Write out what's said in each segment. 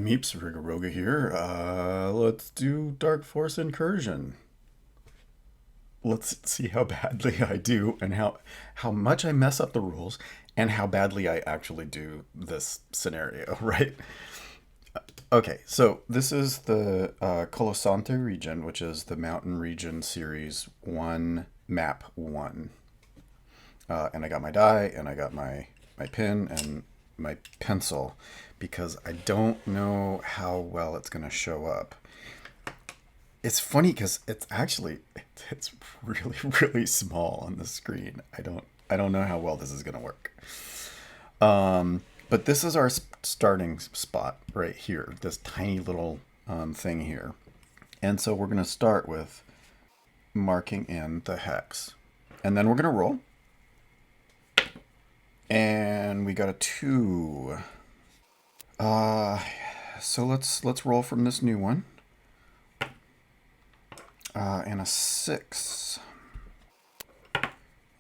Meeps, Rigaroga here. Let's do Dark Force Incursion. Let's see how badly I do and how much I mess up the rules and how badly I actually do this scenario, right? Okay, so this is the Calosanti region, which is the Mountain Region Series 1, Map 1. And I got my die, and I got my pen and my pencil because I don't know how well it's going to show up. It's funny because it's really really small on the screen. I don't know how well this is going to work. But this is our starting spot right here, this tiny little thing here. And so we're going to start with marking in the hex. And then we're going to roll. And we got a 2. So let's roll from this new one. And a 6.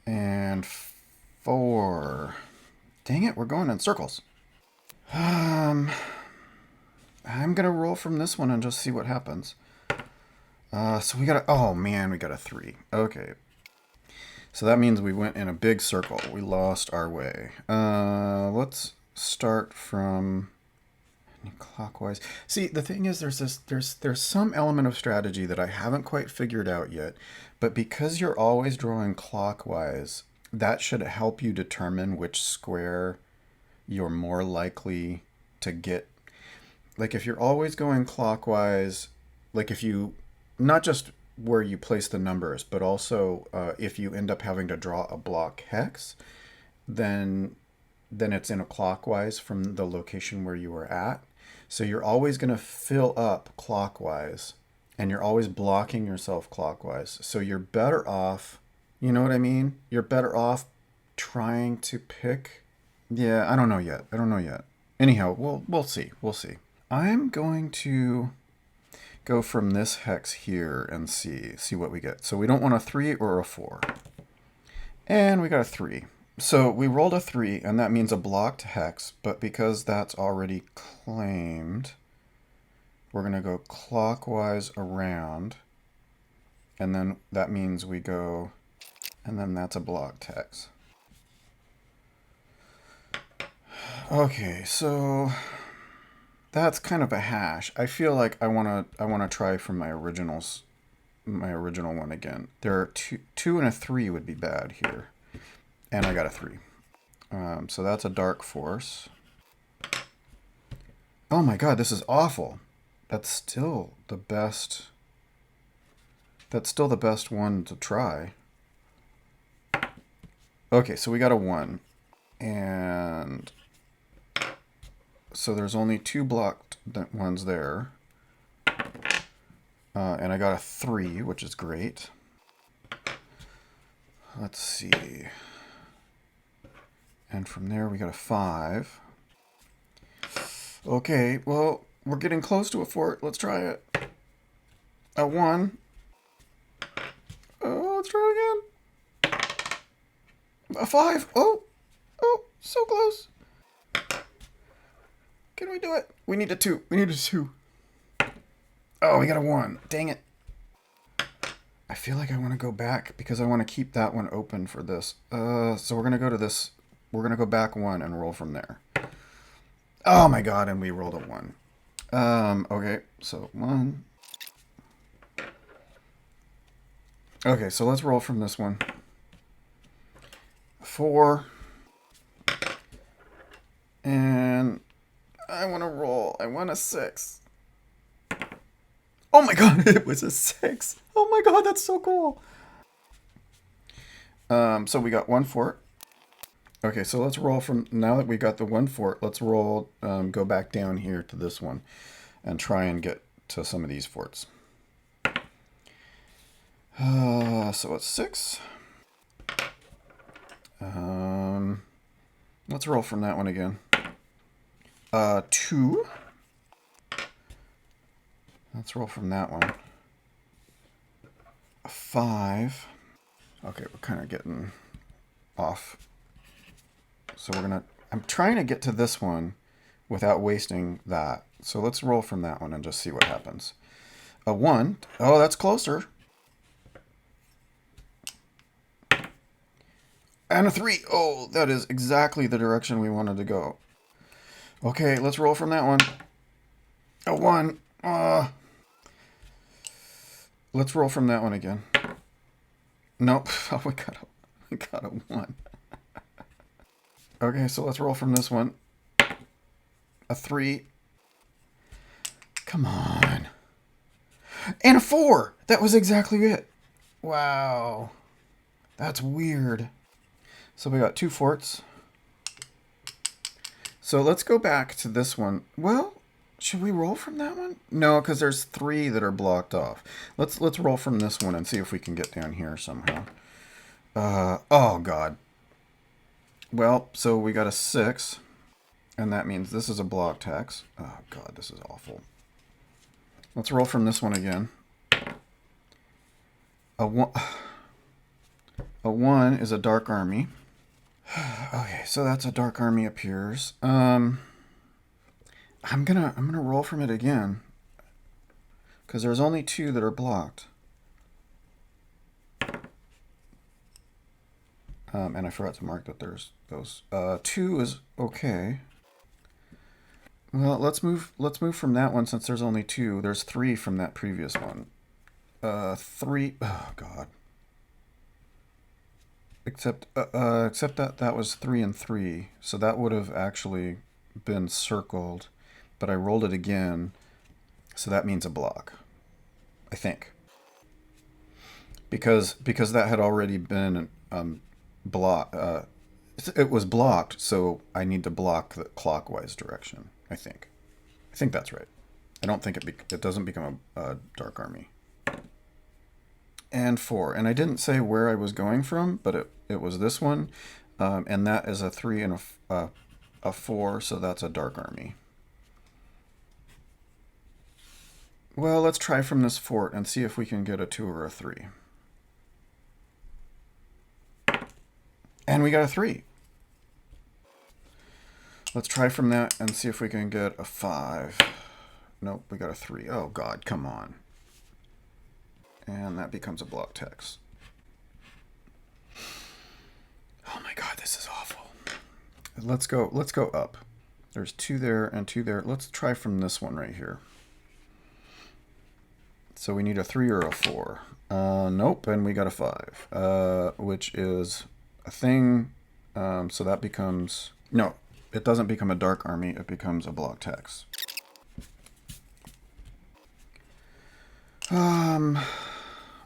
And 4. Dang it, we're going in circles. I'm gonna roll from this one and just see what happens. So we got oh man, we got a 3. Okay. So that means we went in a big circle. We lost our way. Let's start from clockwise. See, the thing is, there's some element of strategy that I haven't quite figured out yet, but because you're always drawing clockwise, that should help you determine which square you're more likely to get. Like if you're always going clockwise, like if you, not just where you place the numbers, but also if you end up having to draw a block hex, then it's in a clockwise from the location where you were at. So you're always going to fill up clockwise, and you're always blocking yourself clockwise. So you're better off, you know what I mean? You're better off trying to pick. Yeah, I don't know yet. Anyhow, we'll see. I'm going to go from this hex here and see what we get. So we don't want a 3 or a 4. And we got a 3. So we rolled a 3, and that means a blocked hex, but because that's already claimed, we're going to go clockwise around, and then that means we go, and then that's a blocked hex. Okay, so that's kind of a hash. I feel like I want to try from my original one again. There are two and a 3 would be bad here. And I got a 3. So that's a dark force. Oh my god, this is awful. That's still the best. That's still the best one to try. Okay, so we got a 1. And so there's only 2 blocked ones there. And I got a 3, which is great. Let's see. And from there we got a 5. Okay, well, we're getting close to a fort. Let's try it. A 1. Oh, let's try it again. A 5. Oh, so close. Can we do it? We need a 2. Oh, we got a 1. Dang it. I feel like I want to go back because I want to keep that one open for this. So we're going to go to this. We're going to go back 1 and roll from there. Oh my god, and we rolled a 1. Okay, so 1. Okay, so let's roll from this one. 4. And I want to roll. I want a 6. Oh my god, it was a 6. Oh my god, that's so cool. So we got 1 fort. Okay, so let's roll from, now that we got the 1 fort, let's roll, go back down here to this one and try and get to some of these forts. So it's 6. Let's roll from that one again. 2. Let's roll from that one. 5. Okay, we're kind of getting off. So I'm trying to get to this one without wasting that. So let's roll from that one and just see what happens. A 1. Oh, that's closer. And a 3. Oh, that is exactly the direction we wanted to go. Okay, let's roll from that one. A 1. Let's roll from that one again. Nope. Oh, we got a 1. Okay, so let's roll from this one. A 3. Come on. And a 4. That was exactly it. Wow. That's weird. So we got 2 forts. So let's go back to this one. Well, should we roll from that one? No, because there's 3 that are blocked off. Let's roll from this one and see if we can get down here somehow. Oh, God. Well, so we got a 6. And that means this is a block tax. Oh, God, this is awful. Let's roll from this one again. A 1 is a dark army. Okay, so that's a dark army appears. I'm gonna roll from it again. Because there's only 2 that are blocked. And I forgot to mark that there's those. 2 is okay. Well, let's move from that one since there's only 2. There's 3 from that previous one. 3. Oh, God. Except that was 3 and 3. So that would have actually been circled. But I rolled it again. So that means a block. I think. Because that had already been it was blocked, so I need to block the clockwise direction, I think. I think that's right. I don't think it doesn't become a dark army. And 4. And I didn't say where I was going from, but it was this one. And that is a 3 and a 4, so that's a dark army. Well, let's try from this fort and see if we can get a 2 or a 3. And we got a 3. Let's try from that and see if we can get a 5. Nope, we got a 3. Oh, God, come on. And that becomes a block text. Oh my God, this is awful. Let's go up. There's 2 there and 2 there. Let's try from this one right here. So we need a 3 or a 4. Nope, and we got a 5, which is a thing. So that becomes... No, it doesn't become a dark army. It becomes a block text. Oh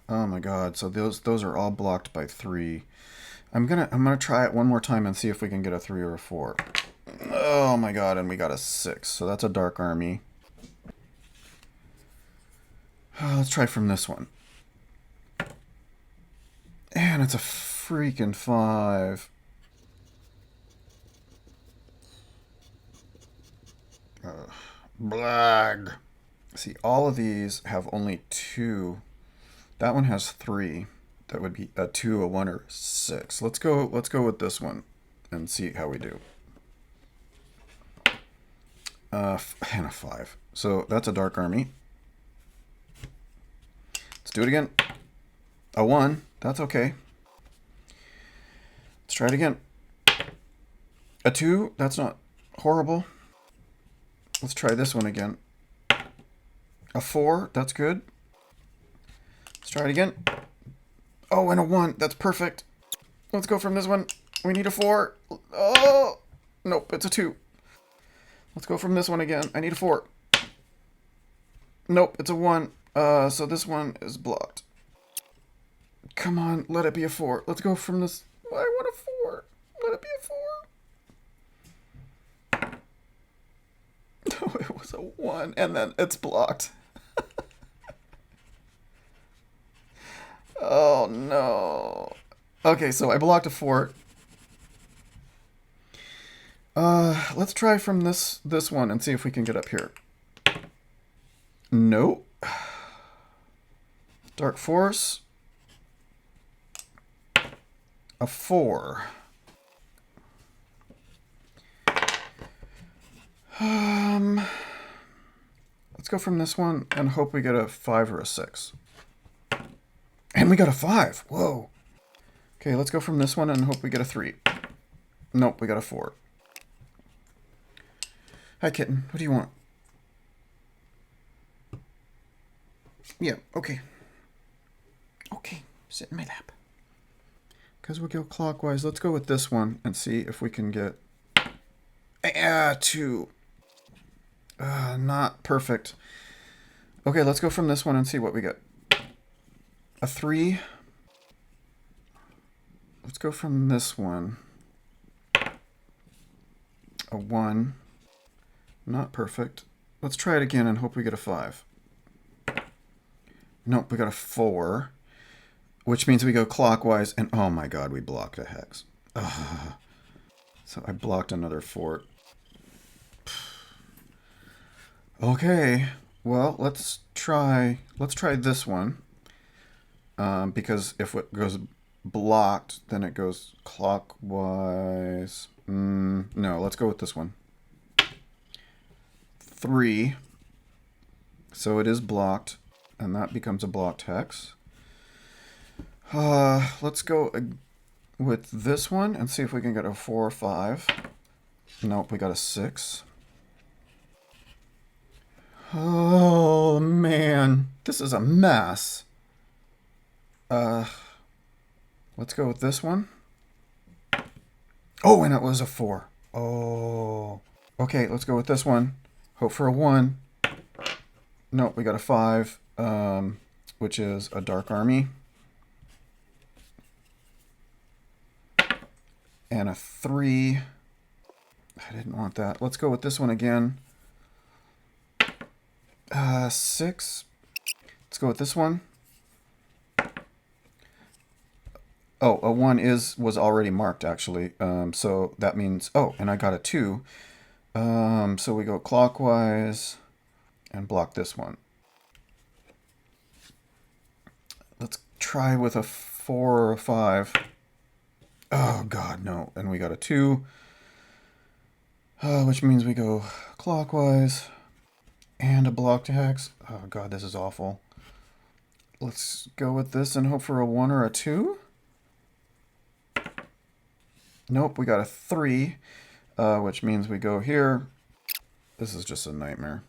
my God, so those are all blocked by 3. I'm gonna try it one more time and see if we can get a 3 or a 4. Oh my God, and we got a 6. So that's a dark army. Let's try from this one. And it's a freaking 5. Blag. See, all of these have only 2. That one has 3. That would be a 2, a 1, or a 6. Let's go with this one and see how we do. And a 5. So that's a dark army. Let's do it again. A 1. That's okay. Let's try it again. A 2. That's not horrible. Let's try this one again. A 4. That's good. Let's try it again. Oh, and a 1. That's perfect. Let's go from this one. We need a 4. Oh! Nope, it's a 2. Let's go from this one again. I need a 4. Nope, it's a 1. So this one is blocked. Come on, let it be a 4. Let's go from this. I want a 4. Let it be a 4. No, it was a 1, and then it's blocked. Oh, no. Okay, so I blocked a 4. Let's try from this one and see if we can get up here. Nope. Dark Force. A 4. Let's go from this one and hope we get a 5 or a 6. And we got a 5. Whoa. Okay, let's go from this one and hope we get a 3. Nope, we got a 4. Hi, kitten. What do you want? Yeah, okay. Okay, sit in my lap. Because we go clockwise, let's go with this one and see if we can get... 2. Not perfect. Okay, let's go from this one and see what we get. A 3. Let's go from this one. A 1. Not perfect. Let's try it again and hope we get a 5. Nope, we got a 4. Which means we go clockwise, and oh my god, we blocked a hex. Ugh. So I blocked another fort. Okay, well, let's try this one. Because if it goes blocked, then it goes clockwise. No, let's go with this one. 3. So it is blocked, and that becomes a blocked hex. Let's go with this one and see if we can get a 4 or 5. Nope, we got a 6. Oh, man. This is a mess. Let's go with this one. Oh, and it was a 4. Oh. Okay, let's go with this one. Hope for a 1. Nope, we got a 5, which is a dark army. And a 3. I didn't want that. Let's go with this one again. 6. Let's go with this one. Oh, a 1 was already marked, actually. So that means... Oh, and I got a 2. So we go clockwise and block this one. Let's try with a 4 or a 5. Oh, God, no. And we got a 2. Which means we go clockwise and a blocked hex. Oh, God, this is awful. Let's go with this and hope for a 1 or a 2. Nope, we got a 3, which means we go here. This is just a nightmare.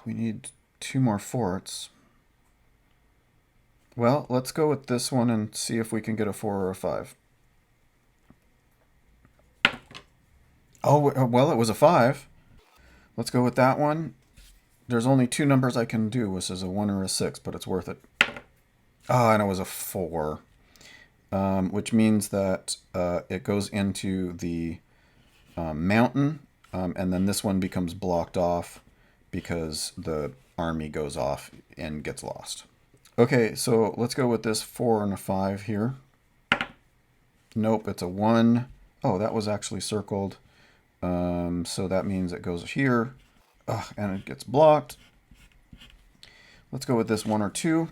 We need 2 more forts. Well, let's go with this one and see if we can get a 4 or a 5. Oh, well, it was a 5. Let's go with that one. There's only 2 numbers I can do, which is a 1 or a 6, but it's worth it. And it was a 4. Which means that it goes into the mountain, and then this one becomes blocked off because the army goes off and gets lost. Okay, so let's go with this 4 and a 5 here. Nope, it's a 1. Oh, that was actually circled. So that means it goes here, and it gets blocked. Let's go with this 1 or 2.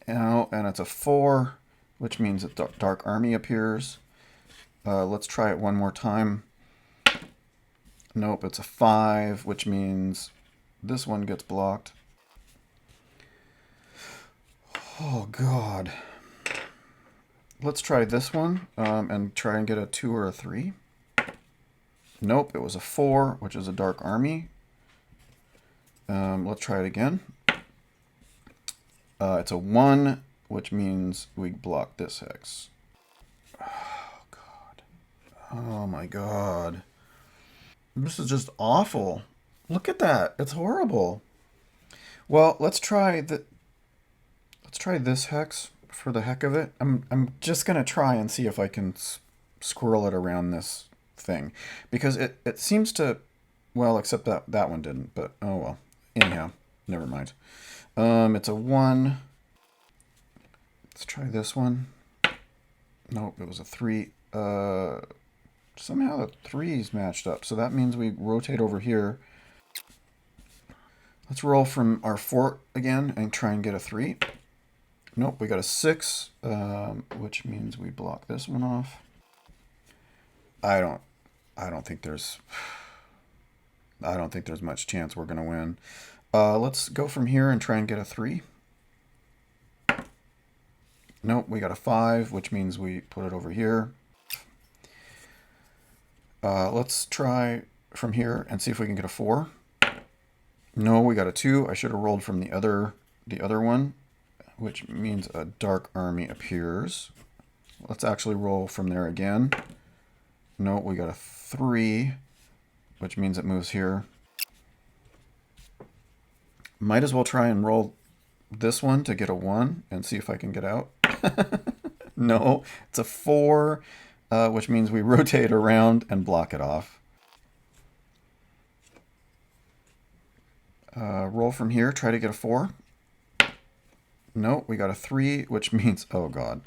And it's a 4, which means that dark army appears. Let's try it one more time. Nope, it's a 5, which means this one gets blocked. Oh, God. Let's try this one and try and get a 2 or a 3. Nope, it was a 4, which is a dark army. Let's try it again. It's a 1, which means we block this hex. Oh, God. Oh, my God. This is just awful. Look at that. It's horrible. Well, let's try this hex for the heck of it. I'm just going to try and see if I can squirrel it around this thing. Because it seems to... Well, except that one didn't. But, oh well. Anyhow, never mind. It's a 1. Let's try this one. Nope, it was a 3. Somehow the 3's matched up, so that means we rotate over here. Let's roll from our fort again and try and get a 3. Nope, we got a 6, which means we block this one off. I don't think there's I don't think there's much chance we're going to win. Let's go from here and try and get a 3. Nope, we got a 5, which means we put it over here. Let's try from here and see if we can get a 4. No, we got a 2. I should have rolled from the other one, which means a dark army appears. Let's actually roll from there again. No, we got a 3, which means it moves here. Might as well try and roll this one to get a 1 and see if I can get out. No, it's a 4, which means we rotate around and block it off. Roll from here, try to get a 4. No, we got a 3, which means, oh god.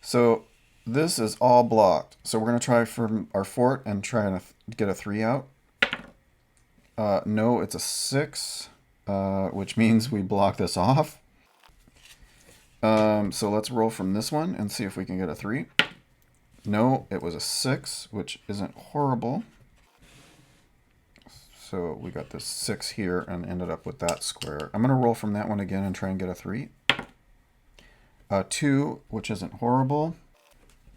So this is all blocked. So we're going to try from our fort and try and get a 3 out. No, it's a 6, which means we block this off. So let's roll from this one and see if we can get a 3. No, it was a 6, which isn't horrible. So we got this 6 here and ended up with that square. I'm going to roll from that one again and try and get a 3. 2, which isn't horrible.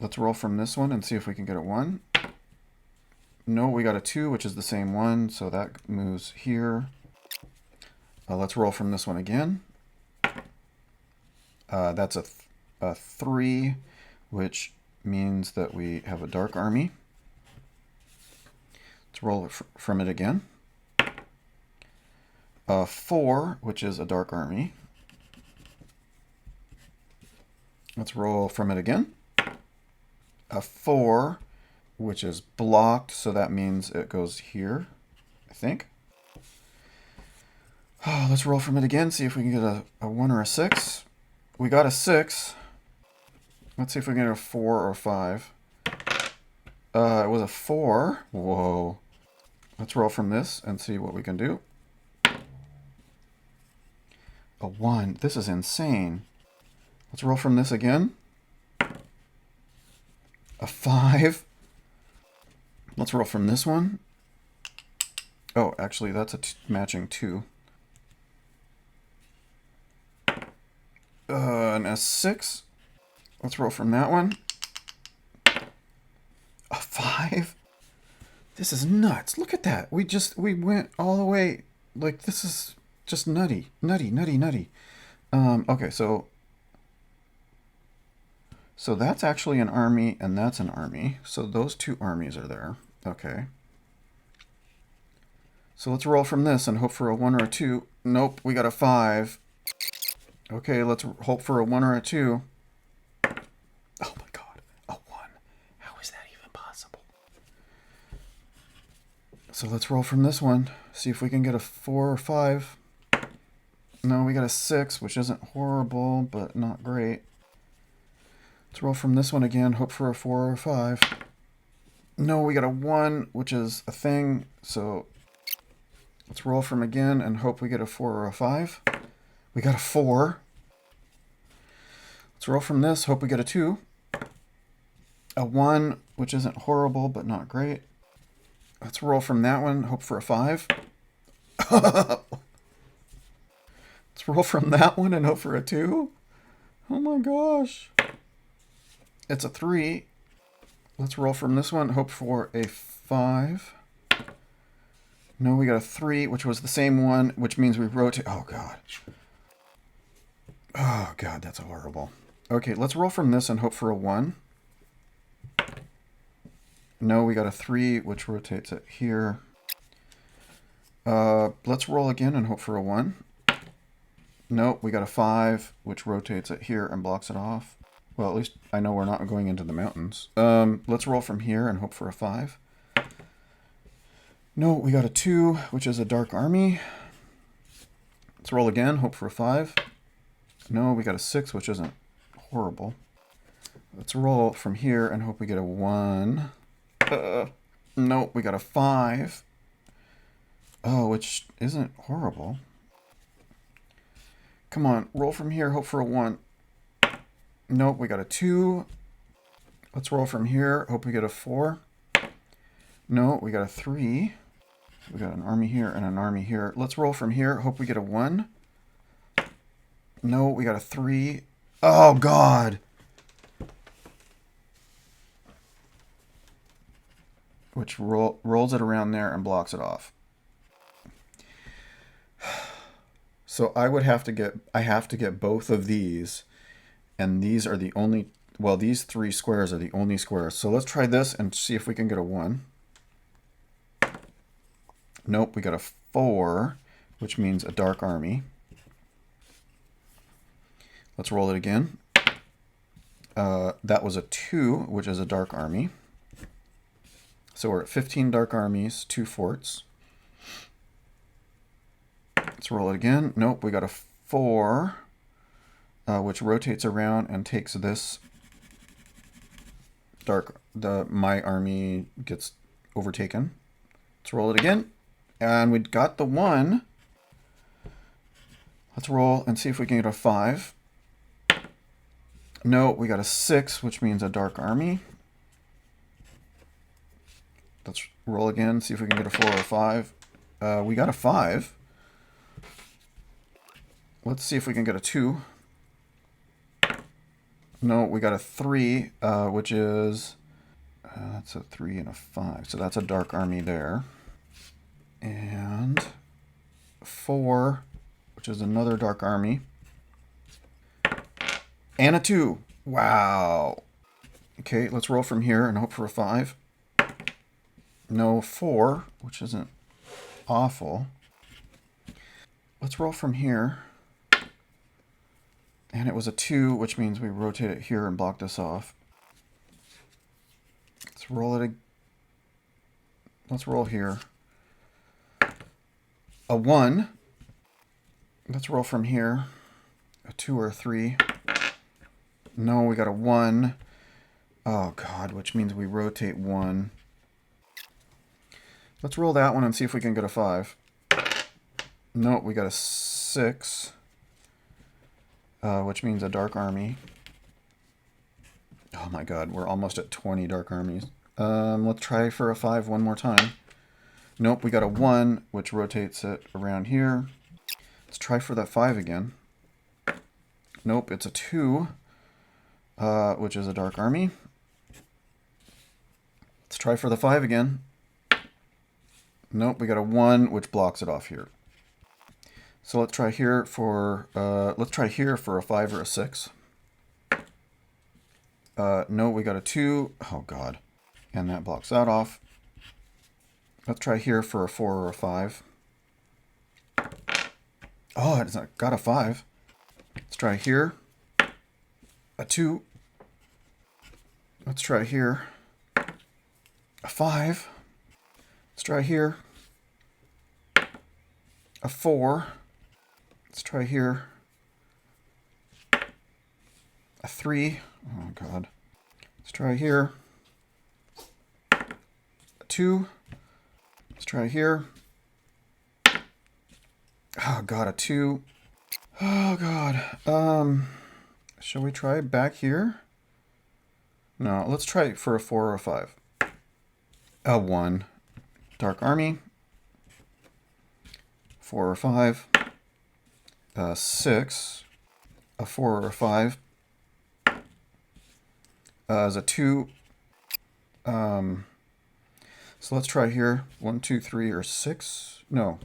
Let's roll from this one and see if we can get a 1. No, we got a 2, which is the same one, so that moves here. Let's roll from this one again. That's a 3, which means that we have a dark army. Let's roll from it again. 4, which is a dark army. Let's roll from it again. A 4, which is blocked, so that means it goes here, I think. Oh, let's roll from it again, see if we can get a 1 or a 6. We got a 6. Let's see if we can get a 4 or a 5. It was a 4. Whoa. Let's roll from this and see what we can do. A 1. This is insane. Let's roll from this again. A 5. Let's roll from this one. Oh, actually, that's a matching 2. And a 6. Let's roll from that one. A 5. This is nuts. Look at that. We went all the way. Like, this is just nutty. Nutty. Okay, so that's actually an army, and that's an army. So those 2 armies are there. Okay. So let's roll from this and hope for a 1 or a 2. Nope, we got a 5. Okay, let's hope for a 1 or a 2. Oh my god, a 1. How is that even possible? So let's roll from this one. See if we can get a 4 or 5. No, we got a 6, which isn't horrible, but not great. Let's roll from this one again, hope for a 4 or a 5. No, we got a 1, which is a thing, so let's roll from again and hope we get a 4 or a 5. We got a 4. Let's roll from this, hope we get a 2. A 1, which isn't horrible, but not great. Let's roll from that one, hope for a 5. Let's roll from that one and hope for a 2. Oh my gosh. It's a 3. Let's roll from this one, hope for a 5. No, we got a 3, which was the same one, which means we rotate. Oh god. Oh god, that's horrible. Okay, let's roll from this and hope for a 1. No, we got a 3, which rotates it here. Let's roll again and hope for a 1. Nope, we got a 5, which rotates it here and blocks it off. Well, at least I know we're not going into the mountains. Let's roll from here and hope for a 5. No, we got a 2, which is a dark army. Let's roll again, hope for a 5. No, we got a 6, which isn't horrible. Let's roll from here and hope we get a 1. Nope, we got a 5. Oh, which isn't horrible. Come on, roll from here, hope for a 1. Nope, we got a 2. Let's roll from here, hope we get a 4. No, we got a 3. We got an army here and an army here. Let's roll from here. Hope we get a 1. No, we got a 3. Oh, God. Which rolls it around there and blocks it off. So I have to get both of these, and these are the only, well, these 3 squares are the only squares. So let's try this and see if we can get a 1. Nope, we got a 4, which means a dark army. Let's roll it again. That was a 2, which is a dark army. So we're at 15 dark armies, 2 forts. Let's roll it again. Nope, we got a 4, which rotates around and takes this my army gets overtaken. Let's roll it again. And we got the 1. Let's roll and see if we can get a 5. No, we got a 6, which means a dark army. Let's roll again, see if we can get a 4 or a 5. We got a 5. Let's see if we can get a 2. No, we got a 3, which is... that's a 3 and a 5. So that's a dark army there. And 4, which is another dark army. And a 2. Wow. Okay, let's roll from here and hope for a 5. No, 4, which isn't awful. Let's roll from here. And it was a 2, which means we rotate it here and block this off. Let's roll it. Let's roll here. A 1. Let's roll from here. A 2 or a 3. No, we got a 1. Oh, God, which means we rotate 1. Let's roll that one and see if we can get a 5. No, we got a 6, which means a dark army. Oh, my God, we're almost at 20 dark armies. Let's try for a 5 one more time. Nope, we got a 1, which rotates it around here. Let's try for that 5 again. Nope, it's a 2, which is a dark army. Let's try for the 5 again. Nope, we got a 1, which blocks it off here. So let's try here for a 5 or a 6. No, we got a 2. Oh, God. And that blocks that off. Let's try here for a 4 or a 5. Oh, it's not got a 5. Let's try here. A 2. Let's try here. A 5. Let's try here. A 4. Let's try here. A 3. Oh, God. Let's try here. A 2. Let's try here. Oh, God, a 2. Oh, God. Shall we try back here? No, let's try for a 4 or a 5. A 1. Dark Army. 4 or 5. 6. A 4 or a 5. As a 2. So let's try here. 1, 2, 3, or 6. No.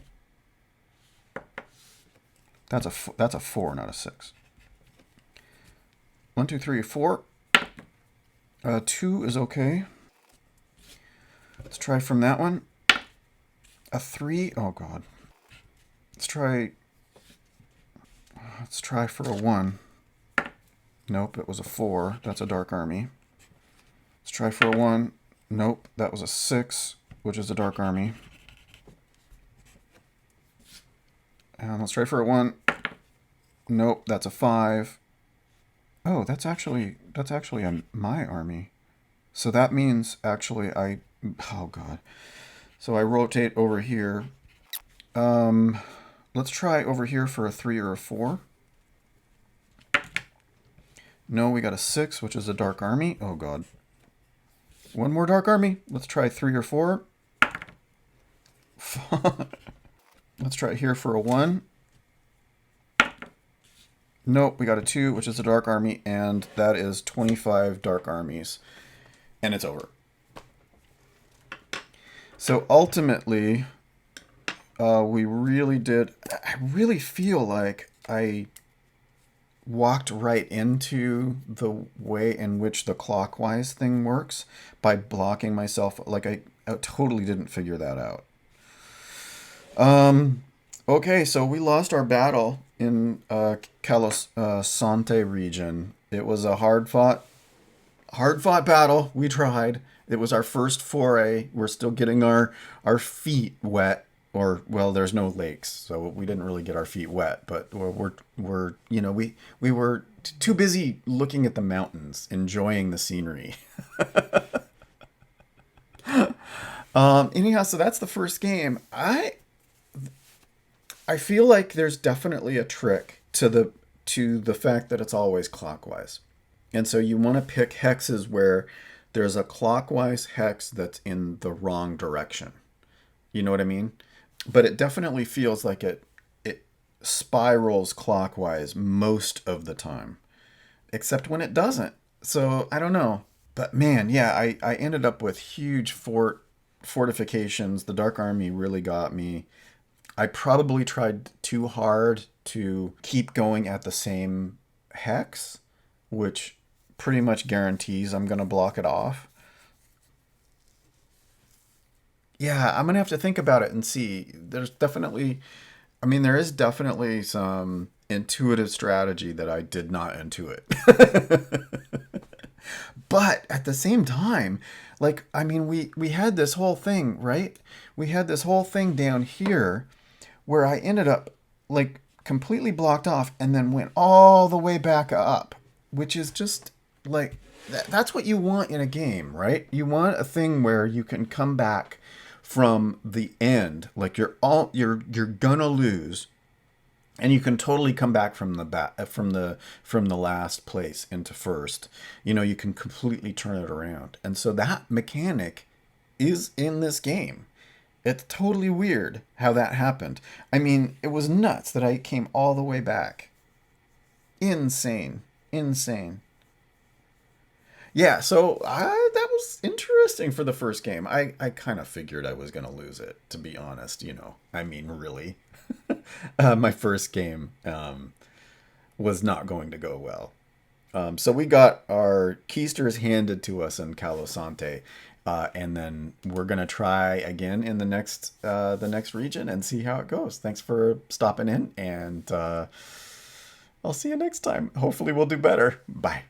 That's a 4, not a 6. 1, 2, 3, 4. 2 is okay. Let's try from that one. A 3. Oh, God. Let's try for a 1. Nope, it was a 4. That's a Dark Army. Let's try for a 1. Nope, that was a 6, which is a Dark Army. And let's try for a 1. Nope, that's a 5. Oh, that's actually my army. So that means actually oh, God. So I rotate over here. Let's try over here for a 3 or a 4. No, we got a 6, which is a Dark Army. Oh, God. One more Dark Army. Let's try 3 or 4. Let's try it here for a 1. Nope, we got a 2, which is a dark army, and that is 25 dark armies. And it's over. So ultimately, we really did... I really feel like I walked right into the way in which the clockwise thing works by blocking myself. Like, I totally didn't figure that out. Okay, so we lost our battle in Calosanti region. It was a hard fought battle. We tried. It was our first foray. We're still getting our feet wet. Or, well, there's no lakes, so we didn't really get our feet wet. But we're you know, we were too busy looking at the mountains, enjoying the scenery. Anyhow, so that's the first game. I feel like there's definitely a trick to the fact that it's always clockwise. And so you want to pick hexes where there's a clockwise hex that's in the wrong direction. You know what I mean? But it definitely feels like it spirals clockwise most of the time. Except when it doesn't. So I don't know. But man, yeah, I ended up with huge fortifications. The Dark Army really got me. I probably tried too hard to keep going at the same hex, which pretty much guarantees I'm going to block it off. Yeah, I'm going to have to think about it and see. There is definitely some intuitive strategy that I did not intuit. But at the same time, like, we had this whole thing, right? We had this whole thing down here where I ended up like completely blocked off and then went all the way back up, which is just like that's what you want in a game, right? You want a thing where you can come back from the end, like you're gonna lose, and you can totally come back from the last place into first. You know, you can completely turn it around, and so that mechanic is in this game. It's totally weird how that happened. I mean, it was nuts that I came all the way back. Insane. Insane. Yeah, so that was interesting for the first game. I kind of figured I was going to lose it, to be honest, you know. I mean, really. My first game was not going to go well. So we got our keisters handed to us in Calosanti, and then we're gonna try again in the next region and see how it goes. Thanks for stopping in, and I'll see you next time. Hopefully, we'll do better. Bye.